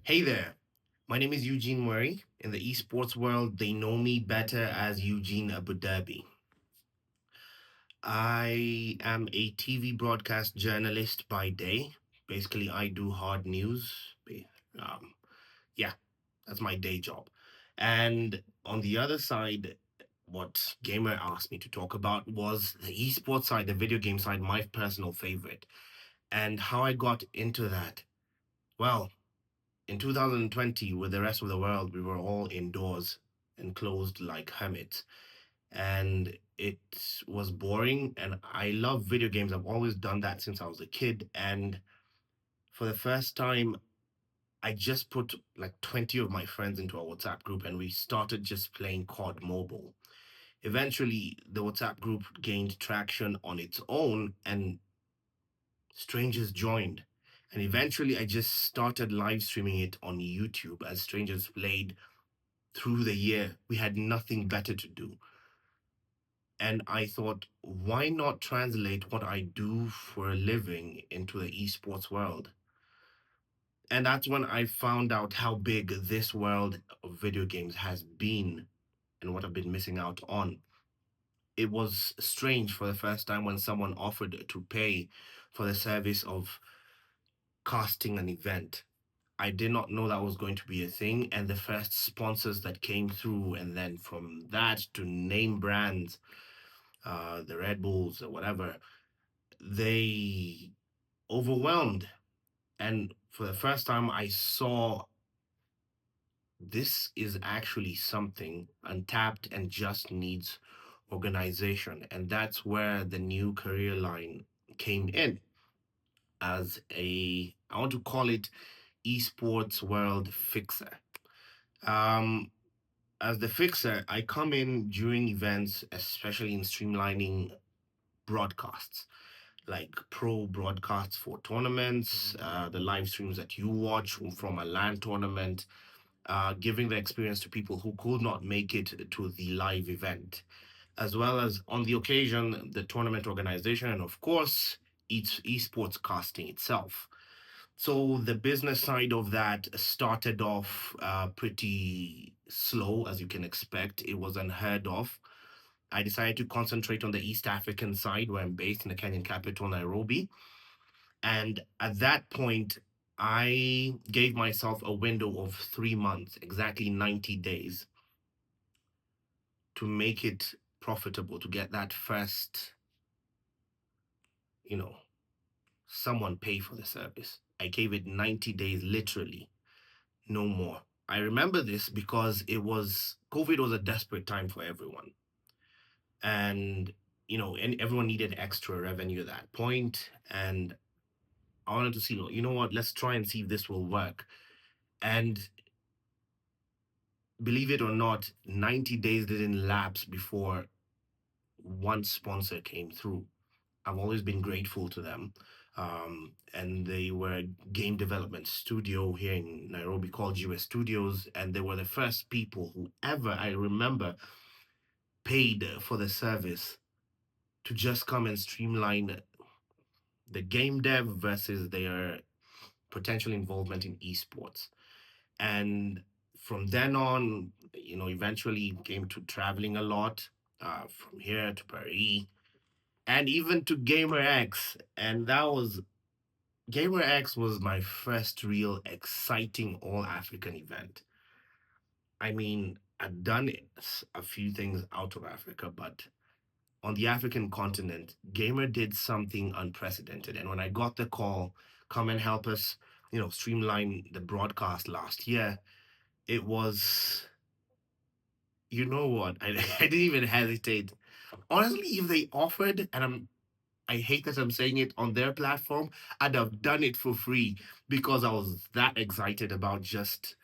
Hey there, my name is Eugene Murray. In the esports world, they know me better as Eugene Abu Dhabi. I am a TV broadcast journalist by day. Basically, I do hard news. Um, yeah, that's my day job. And on the other side, what Gamer asked me to talk about was the esports side, the video game side, my personal favorite. And how I got into that. Well, in 2020, with the rest of the world, we were all indoors, enclosed like hermits. And it was boring. And I love video games. I've always done that since I was a kid. And for the first time, I just put like 20 of my friends into a WhatsApp group and we started just playing COD Mobile. Eventually, the WhatsApp group gained traction on its own and strangers joined. And eventually, I just started live streaming it on YouTube as strangers played through the year. We had nothing better to do. And I thought, why not translate what I do for a living into the esports world? And that's when I found out how big this world of video games has been and what I've been missing out on. It was strange for the first time when someone offered to pay for the service of casting an event. I did not know that was going to be a thing. And the first sponsors that came through, and then from that to name brands, the Red Bulls or whatever, they overwhelmed. And for the first time, I saw this is actually something untapped and just needs organization. And that's where the new career line came in as I want to call it esports world fixer. Um, as the fixer, I come in during events, especially in streamlining broadcasts, like pro broadcasts for tournaments, the live streams that you watch from a LAN tournament, giving the experience to people who could not make it to the live event, as well as on the occasion, the tournament organization, and of course, esports casting itself. So the business side of that started off pretty slow, as you can expect. It was unheard of. I decided to concentrate on the East African side, where I'm based in the Kenyan capital, Nairobi. And at that point, I gave myself a window of 3 months, exactly 90 days, to make it profitable, to get that first, you know, someone pay for the service. I gave it 90 days, literally, no more. I remember this because COVID was a desperate time for everyone. And, and everyone needed extra revenue at that point. And I wanted to see, you know what, let's try and see if this will work. And believe it or not, 90 days didn't lapse before one sponsor came through. I've always been grateful to them. And they were a game development studio here in Nairobi called US Studios. And they were the first people who ever, I remember, paid for the service to just come and streamline the game dev versus their potential involvement in esports. And from then on, eventually came to traveling a lot, from here to Paris and even to GamerX. And GamerX was my first real exciting all African event. I mean, I'd done a few things out of Africa, but on the African continent, Gamer did something unprecedented. And when I got the call, come and help us, streamline the broadcast last year, it was, you know what? I didn't even hesitate. Honestly, if they offered, and I hate that I'm saying it on their platform, I'd have done it for free because I was that excited about just,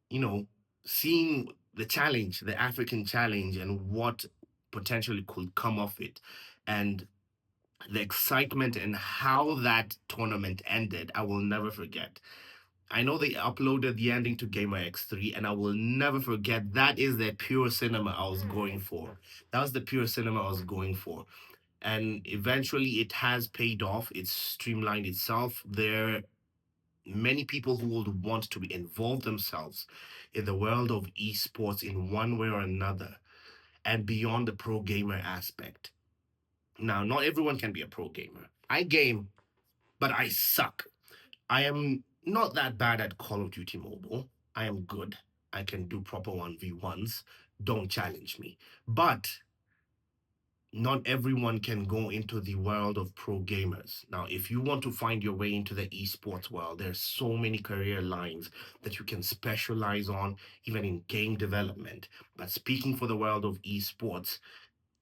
you know, seeing the challenge, the African challenge, and what potentially could come of it. And the excitement and how that tournament ended, I will never forget. I know they uploaded the ending to Gamer X3, and I will never forget that is the pure cinema I was going for. That was the pure cinema I was going for. And eventually it has paid off. It's streamlined itself. There many people who would want to involve themselves in the world of esports in one way or another and beyond the pro gamer aspect. Now, not everyone can be a pro gamer. I game, but I suck. I am not that bad at Call of Duty Mobile. I am good. I can do proper 1v1s. Don't challenge me. But not everyone can go into the world of pro gamers. Now, if you want to find your way into the esports world, there's so many career lines that you can specialize on, even in game development. But speaking for the world of esports,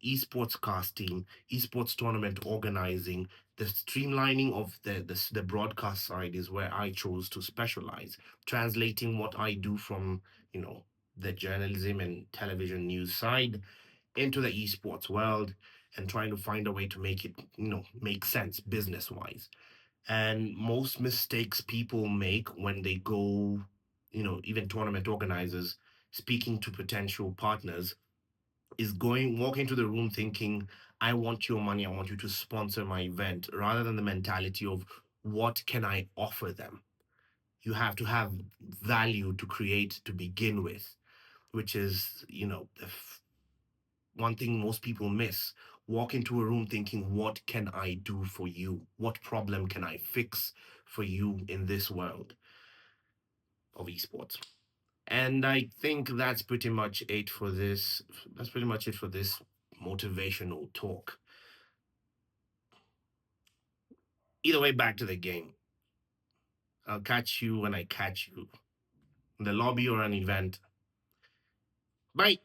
esports casting, esports tournament organizing, the streamlining of the broadcast side is where I chose to specialize, translating what I do from, you know, the journalism and television news side into the esports world and trying to find a way to make it, make sense business wise. And most mistakes people make when they go, even tournament organizers speaking to potential partners is walking into the room thinking, I want your money, I want you to sponsor my event, rather than the mentality of what can I offer them. You have to have value to create to begin with, which is, one thing most people miss. Walk into a room thinking, what can I do for you? What problem can I fix for you in this world of esports? And I think that's pretty much it for this. That's pretty much it for this motivational talk. Either way, back to the game. I'll catch you when I catch you in the lobby or an event. Bye.